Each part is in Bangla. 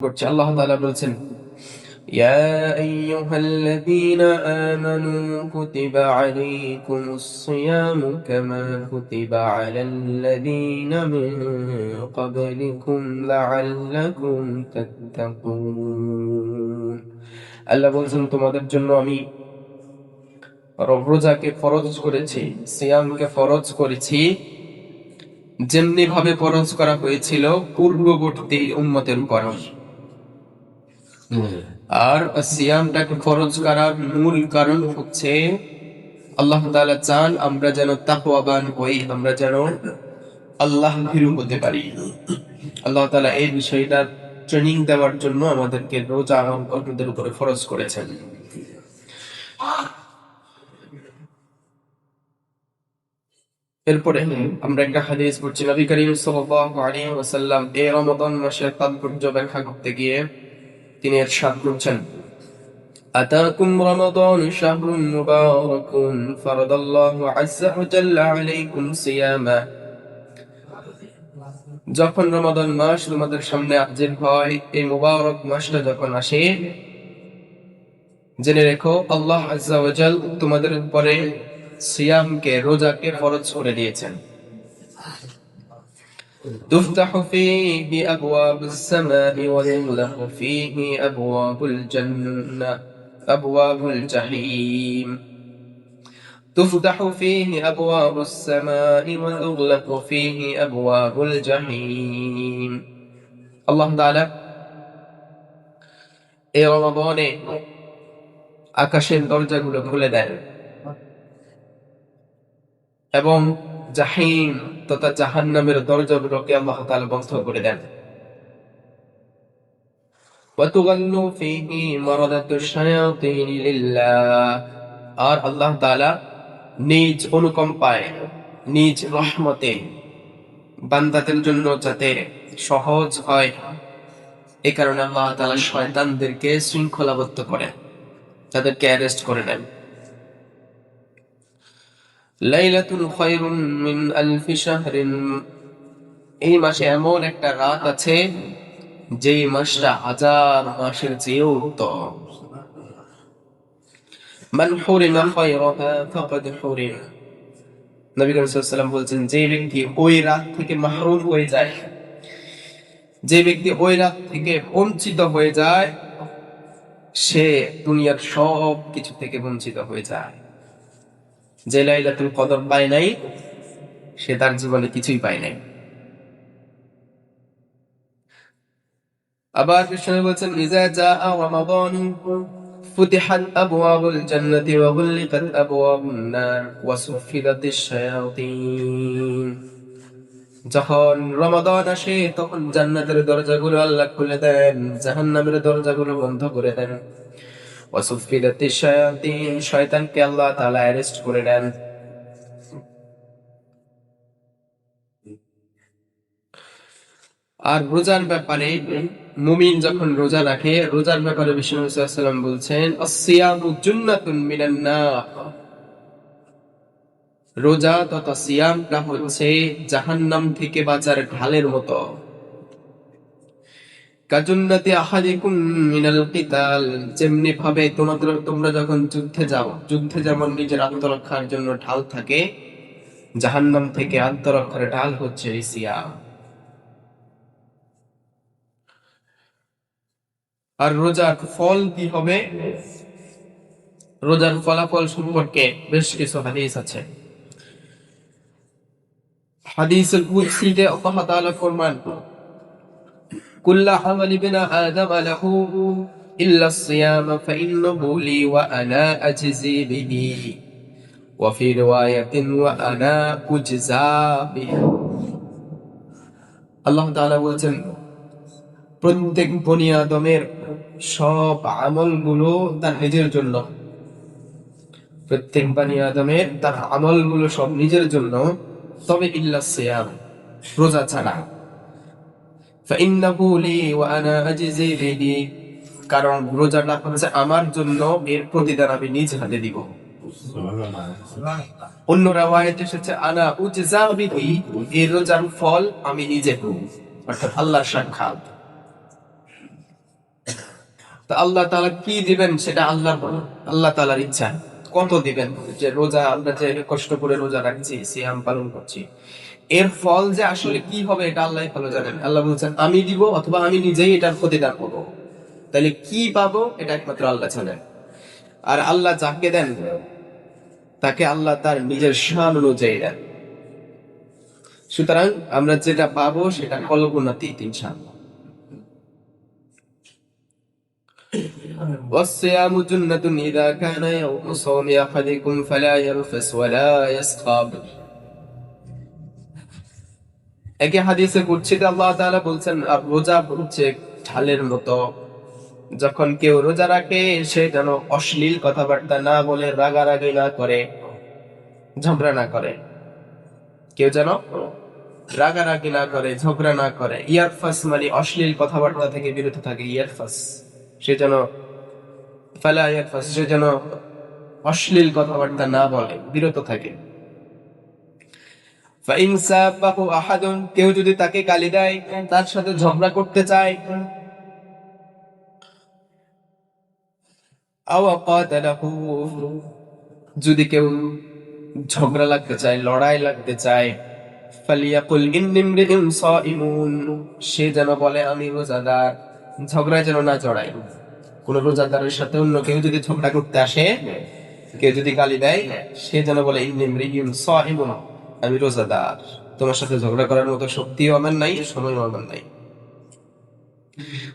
করছে। আল্লাহ তাআলা বলছেন, ইয়া আইয়ুহাল্লাযীনা আমানু কুতিবা আলাইকুমুস সিয়ামু কামা কুতিবা আলাল্লাযীনা মিন ক্বাবলিকুম লাআল্লাকুম তাত্তাকুন। আল্লাহ বলছেন, তোমাদের জন্য আমি রোজাকে ফরজ করেছি, সিয়ামকে ফরজ করেছি, যেমনি ভাবে ফরজ করা হয়েছিল পূর্ববর্তী উম্মতের উপর। আর সিয়ামটাকে ফরজ করার মূল কারণ হচ্ছে আল্লাহ তাআলা চান আমরা যেন তাকওয়াবান হই, আমরা যেন আল্লাহ ভীরু হতে পারি। আল্লাহ তাআলা এই বিষয়টার ট্রেনিং দেওয়ার জন্য আমাদেরকে রোজা আমাদের উপরে ফরজ করেছেন। এরপরে আমরা একটা হাদিস পড়ছি, নবী করিম সাল্লাল্লাহু আলাইহি ওয়াসাল্লাম এই রমাদান মাসের তাৎপর্য ব্যাখ্যা করতে গিয়ে তিনি ইরশাদ করছেন, আতাকুম রমাদান শাহরুন মুবারাকুন ফারাদাল্লাহু আযজা ওয়া জাল্লা আলাইকুম সিয়ামা। যখন রমাদান মাস তোমাদের সামনে হাজির হয়, এই মুবারক মাসটা যখন আসে, জেনে রেখো আল্লাহ আযজা ওয়া জাল তোমাদের উপরে সিয়ামকে, রোজাকে ফরজ করে দিয়েছেন। তুফতাহু ফীহি আবওয়াবুস সামাই ওয়া ইউগলাকু ফীহি আবওয়াবুল জান্নাহ আবওয়াবুল জাহিম। تفتح فيه أبواب السماء وتغلق فيه أبواب الجحيم। আল্লাহ তাআলা এই রমাদানে আকাশের দরজাগুলো খুলে দেন এবং জাহিম তথা জাহান্নামের দরজাগুলোকে আল্লাহ তাআলা বন্ধ করে দেন। ওয়াতুগাল্লু ফীহি মারাদাতুশ শায়াতিন লিল্লাহ। আর আল্লাহ তাআলা নিজ অনুকম্পায়, নিজ রহমতে বান্দাদের জন্য যাতে সহজ হয়, এই কারণে আল্লাহ তাআলা শয়তানদেরকে শৃঙ্খলাবদ্ধ করেন, তাদেরকে অ্যারেস্ট করে নেন। লাইলাতুল খায়রুম মিন আলফি শাহরিন। এই মাসে এমন একটা রাত আছে যে মাসটা হাজার মাসের চেয়েও উত্তম। মান হুরিমা খায়রাহা ফাকাদ হুরিম। নবী করিম সাল্লাল্লাহু আলাইহি ওয়াসাল্লাম বলছেন, যে ব্যক্তি ওই রাত থেকে মাহরুম হয়ে যায়, যে ব্যক্তি ওই রাত থেকে বঞ্চিত হয়ে যায়, সে দুনিয়ার সব কিছু থেকে বঞ্চিত হয়ে যায়। যে লাইলাতুল কদর পায় নাই, সে তার জীবনে কিছুই পায় নাই। আবার কৃষ্ণ বলছেন, ইজা জাআ রমাদান ফুতিহাত আবওয়াবুল জান্নাতি ওয়া গুলিকাত আবওয়াবুন নার ওয়া সুফিলাতিশ শায়াতিন। যখন রমাদান আসে তখন জান্নাতের দরজাগুলো আল্লাহ খুলে দেন, জাহান্নামের দরজাগুলো বন্ধ করে দেন। ওয়া সুফিলাতিশ শায়াতিন, শয়তানকে আল্লাহ তাআলা অ্যারেস্ট করে নেন। আর রোজার ব্যাপারে মুমিন যখন রোজা রাখে, রোজার ব্যাপারে বিষ্ণু সাল্লাল্লাহু আলাইহি ওয়াসাল্লাম বলছেন, আসসিয়ামু জুন্নাতুন মিনান নার। রোজা তথা সিয়ামটা হচ্ছে জাহান্নাম থেকে বাঁচার ঢালের মতো। কাজুন্নাতি আহাদিকুম মিনাল কিতাল, যেমনি ভাবে তোমরা যখন যুদ্ধে যাও, যুদ্ধে যেমন নিজের আত্মরক্ষার জন্য ঢাল থাকে, জাহান্নাম থেকে আত্মরক্ষার ঢাল হচ্ছে এই সিয়াম। আর রোজার ফল কি হবে, রোজার ফলাফল সম্পর্কে বেশ কিছু হাদিস আছে। হাদিসুল কুদসিতে আল্লাহ তাআলা ফরমান, কুল্লু আমালি বিনা আদম লাহু ইল্লা সিয়াম ফাইন্নাহু লি ওয়া আনা আজজি বিহি ওয়া ফি রিওয়ায়াতিন ওয়া আনা উজজা বিহি। আল্লাহ তাআলা বলেন, প্রত্যেক বনি আদমের সব আমলগুলো তার নিজের জন্য, প্রত্যেক বনি আদমের তার আমলগুলো সব নিজের জন্য, তবে ইল্লা সিয়াম, রোজা ছাড়া। ফাইন্নাহু লি ওয়া আনা আজজি বিহি, কারণ রোজাটা হচ্ছে আমার জন্য, এর প্রতিদান আমি নিজ হাতে দিব। অন্য রাওয়ায়াতে এসেছে আনা উজজা বিহি, এই রোজার ফল আমি নিজে পাবো, অর্থাৎ আল্লাহর সাক্ষাৎ। তো আল্লাহ তাআলা কি দিবেন সেটা আল্লাহ তাআলার ইচ্ছা। কত দিবেন, যে রোজা আমরা যে কষ্ট করে রোজা রাখছি, সিয়াম পালন করছি, এর ফল যে আসলে কি হবে এটা আল্লাহই ভালো জানেন। আল্লাহ বলছেন আমি দিব, অথবা আমি নিজেই এটার প্রতিদান করবো। তাহলে কি পাবো এটা একমাত্র আল্লাহ জানেন। আর আল্লাহ যাকে দেন তাকে আল্লাহ তার নিজের শান অনুযায়ী দেন। সুতরাং আমরা যেটা পাবো সেটা কল্পনাতীত ইনশাআল্লাহ। والصيام جنة إذا كان يوم صوم أحدكم فلا يرفث ولا يسخب। একই হাদিসে কুদসিতে আল্লাহ তাআলা বলছেন, আর রোজা হচ্ছে ঢালের মতো, যখন কেউ রোজা রাখে সে যেন অশ্লীল কথাবার্তা না বলে, রাগারাগি না করে, ঝগড়া না করে। কেউ যেন রাগারাগি না করে, ঝগড়া না করে। ইয়ারফাস মানে অশ্লীল কথাবার্তা থেকে বিরত থাকে। ইয়ারফাস সে যেন, ফালা ইয়ারফাস সে যেন অশ্লীল কথাবার্তা না বলে, বিরত থাকে। ফাইন সাবাহু আহাদুন, কেউ যদি তাকে গালি দেয়, তার সাথে ঝগড়া করতে চায়, আও কাতালাহু, যদি কেউ ঝগড়া লাগতে চায়, লড়াই লাগতে চায়, ফালিয়াকুল ইন্নী ইমরিউন সাইমুন, সে যেন বলে আমি রোজাদার। ঝগড়ায় যেন না জড়ায়। কোন রোজাদারের সাথে অন্য কেউ যদি ঝগড়া করতে আসে, কেউ যদি গালি দেয়, সে যেন বলে ইন্নী ইমরিউন সাইমুন, আমি রোজাদার। তোমার সাথে ঝগড়া করার মতো শক্তিও আমার নাই, সময়ও আমার নাই।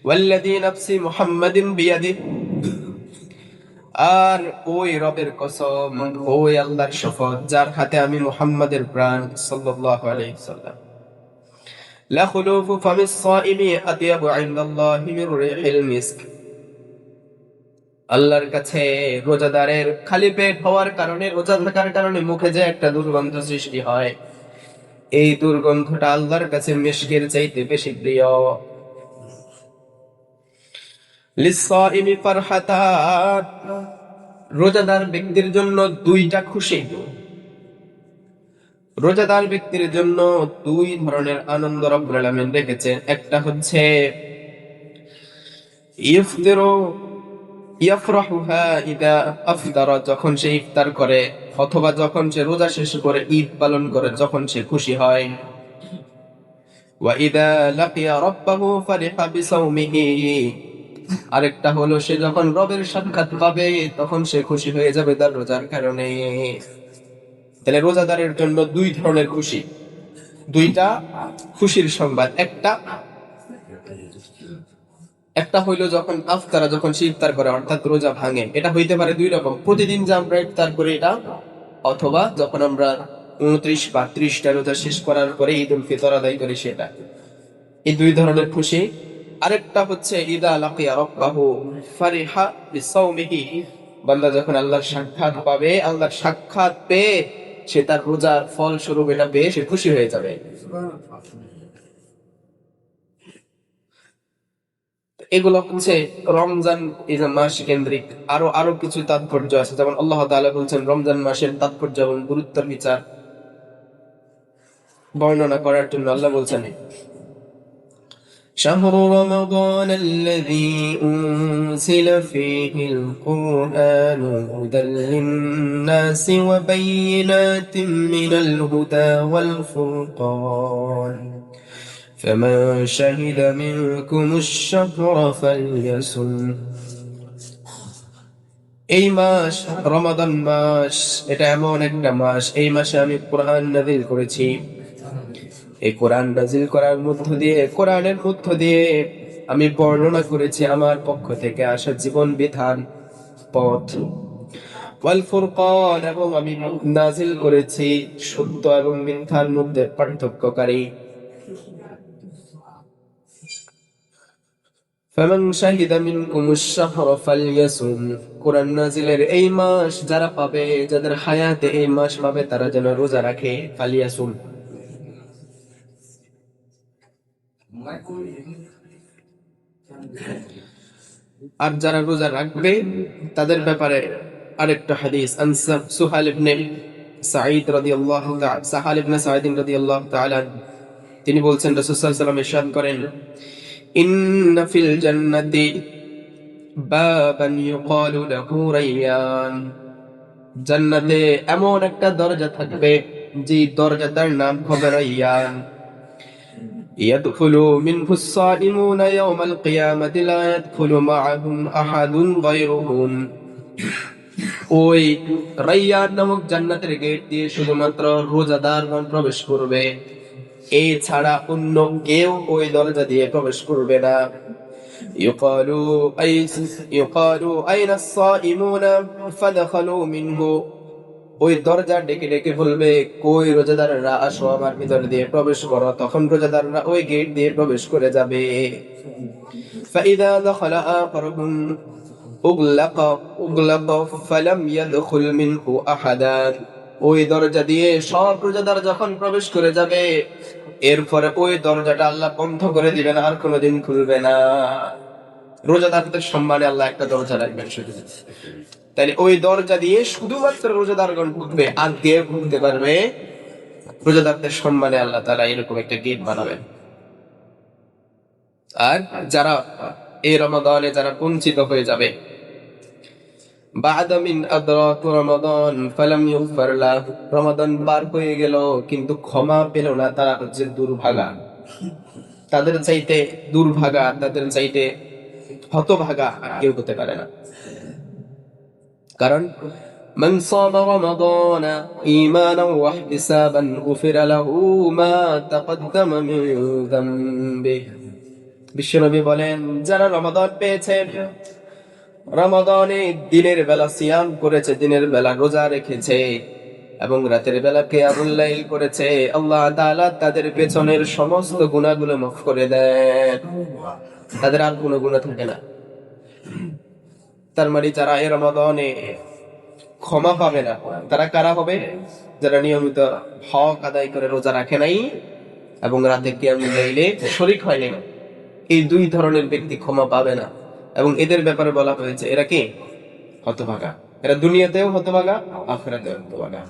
ওয়াল্লাযী নাফসি মুহাম্মাদিন বিয়াদিহি, আর ওই রবের কসম, ওই আল্লাহর শপথ যার হাতে আমি মুহাম্মাদের প্রাণ সাল্লাল্লাহু আলাইহি সাল্লাম, লা খুলুফু ফামিস সাইমি আতিয়াবু ইনদাল্লাহি মির রিহিল মিস্ক, আল্লাহর কাছে রোজাদারের খালি পেট হওয়ার কারণে, রোজা থাকার কারণে মুখে যে একটা দুর্গন্ধ সৃষ্টি হয়, এই দুর্গন্ধটা আল্লাহর কাছে মিশকের চাইতে বেশি প্রিয়। লিস-সাইমি ফারহাতান, রোজাদার ব্যক্তির জন্য দুইটা খুশি। রোজাদার ব্যক্তির জন্য দুই ধরনের আনন্দ রব্বুল আলামিন রেখেছেন। একটা হচ্ছে ইফতিরু ইয়াফরাহুহা ইদা আফতারা, যখন সে ইফতার করে, অথবা যখন সে রোজা শেষ করে ঈদ পালন করে, যখন সে খুশি হয়। ওয়া ইদা লাকিয়া রাব্বাহু ফারিহা বিসাওমিহি, আরেকটা হলো সে যখন রবের সাক্ষাৎ পাবে তখন সে খুশি হয়ে যাবে তার রোজার কারণে। তাহলে রোজাদারের জন্য দুই ধরনের খুশি, দুইটা খুশির সংবাদ। একটা হইলো যখন আফতারা, যখন সে ইফতার করে, অর্থাৎ রোজা ভাঙে। এটা হইতে পারে দুই রকম, প্রতিদিন যে আমরা ইফতার করি এটা, অথবা যখন আমরা 29 বা 30টা রোজা শেষ করার পরে ঈদ উল ফিতর আদায় করি, সেটা। এই দুই ধরনের খুশি। আরেকটা হচ্ছে ইদা লাকিয়া রাব্বাহু ফারিহা বিসাওমিহি, বান্দা যখন আল্লাহর সাক্ষাৎ পাবে, আল্লাহর সাক্ষাৎ পেয়ে সে তার রোজার ফল স্বরূপ এটা পেয়ে সে খুশি হয়ে যাবে। এগুলো হচ্ছে রমজান এই যে মাস কেন্দ্রিক আরো কিছু তাৎপর্য আছে। যেমন আল্লাহ তাআলা বলছেন রমজান মাসের তাৎপর্য এবং গুরুত্বের বিচার বর্ণনা করার জন্য আল্লাহ বলছেন, شهر رمضان الذي أنزل فيه القرآن هدى للناس وبينات من الهدى والفرقان فمن شهد منكم الشهر فليصم। এই মাস রমাদান মাস, এটা এমন একটা মাস, এই মাসে আমি কোরআন নাযিল করেছি। এই কোরআন নাযিল করার মধ্য দিয়ে, কোরআনের মধ্য দিয়ে আমি বর্ণনা করেছি আমার পক্ষ থেকে আসা জীবন বিধান, পথ। ওয়াল ফুরকান, এবং আমি নাযিল করেছি সত্য এবং মিথ্যার মধ্যে পার্থক্যকারী। ফামান শাহিদা মিনকুমুশ শাহরা ফালইয়াসুম, কোরআন নাযিলের এই মাস যারা পাবে, যাদের হায়াতে এই মাস পাবে, তারা যেন রোজা রাখে। ফালইয়াসুম, আর যারা রোজা রাখবে তাদের ব্যাপারে আরেকটা হাদিস, সুহাইল ইবনে সাঈদ রাদিয়াল্লাহু তাআলা, সাহাল ইবনে সাঈদ রাদিয়াল্লাহু তাআলা, তিনি বলছেন রাসূল সাল্লাল্লাহু আলাইহি ওয়াসাল্লাম ইরশাদ করেন, ইন্না ফিল জান্নাতি বাবান ইউকালু লাহু রায়্যান, জান্নাতে এমন একটা দরজা থাকবে যে দরজাটার নাম হবে রায়্যান। ইয়াদখুলু মিনহু আস-সাইমুনা ইয়াওমাল কিয়ামাতি লা ইয়াদখুলু মাআহুম আহাদুন গায়রুহুম। ওই রায়্যান নামক জান্নাতের গেট দিয়ে শুধুমাত্র রোজাদারগণ প্রবেশ করবে, এছাড়া অন্য কেউ ওই দরজা দিয়ে প্রবেশ করবে না। ইউকালু আইনা আস-সাইমুনা ফাদখালু মিনহু, ওই দরজা ডেকে ডেকে বলবে, কই রোজাদাররা, আসো আমার ভিতর দিয়ে প্রবেশ করো। তখন রোজাদাররা ওই গেট দিয়ে প্রবেশ করে যাবে। ফাইদা দাখালা আখরুহুম উগলাকা ফালাম ইয়াদখুল মিনহু আহাদান, ওই দরজা দিয়ে সব রোজাদার যখন প্রবেশ করে যাবে, এরপরে ওই দরজাটা আল্লাহ বন্ধ করে দিবেন, আর কোনোদিন খুলবে না। রোজাদারদের সম্মানে আল্লাহ একটা দরজা রাখবেন শুধু। তাহলে ওই দরজা দিয়ে শুধুমাত্র রোজাদারগণ ঢুকবে, আর কে ঢুকতে পারবে? রোজাদারদের সম্মানে আল্লাহ তাআলা এরকম একটা গেট বানাবেন। আর যারা এই রমাদানে যারা বঞ্চিত হয়ে যাবে, বা'দা মিন আদরাক রমাদান ফালাম ইগফার লাহু, রমাদান পার হয়ে গেল কিন্তু ক্ষমা পেল না, তারা হচ্ছে দুর্ভাগা। তাদের চাইতে দুর্ভাগা, তাদের চাইতে হতভাগা আর কেউ হতে পারে না। কারণ মান সামা রমাদান ঈমানান ওয়া ইহতিসাবান গুফিরা লাহু মা তাকদ্দামা মিন যামবিহি। বিশ্বনবী বলেন, যারা রমাদান পেয়েছেন, রমাদানে দিনের বেলা সিয়াম করেছে, দিনের বেলা রোজা রেখেছে এবং রাতের বেলা কিয়ামুল লাইল করেছে, আল্লাহ তাআলা তাদের পেছনের সমস্ত গুনাহগুলো মাফ করে দেন, তাদের আর কোনো গুনাহ থাকে না। তার মানে যারা এই রমাদানে ক্ষমা পাবে না, তারা কারা হবে? যারা নিয়মিত হক আদায় করে রোজা রাখে নাই এবং রাতে কিয়ামুল লাইলে শরীক হয় নাই। এই দুই ধরনের ব্যক্তি ক্ষমা পাবে না, এবং এদের ব্যাপারে বলা হয়েছে এরা কি? হতভাগা। এরা দুনিয়াতেও হতভাগা, আখিরাতেও হতভাগা।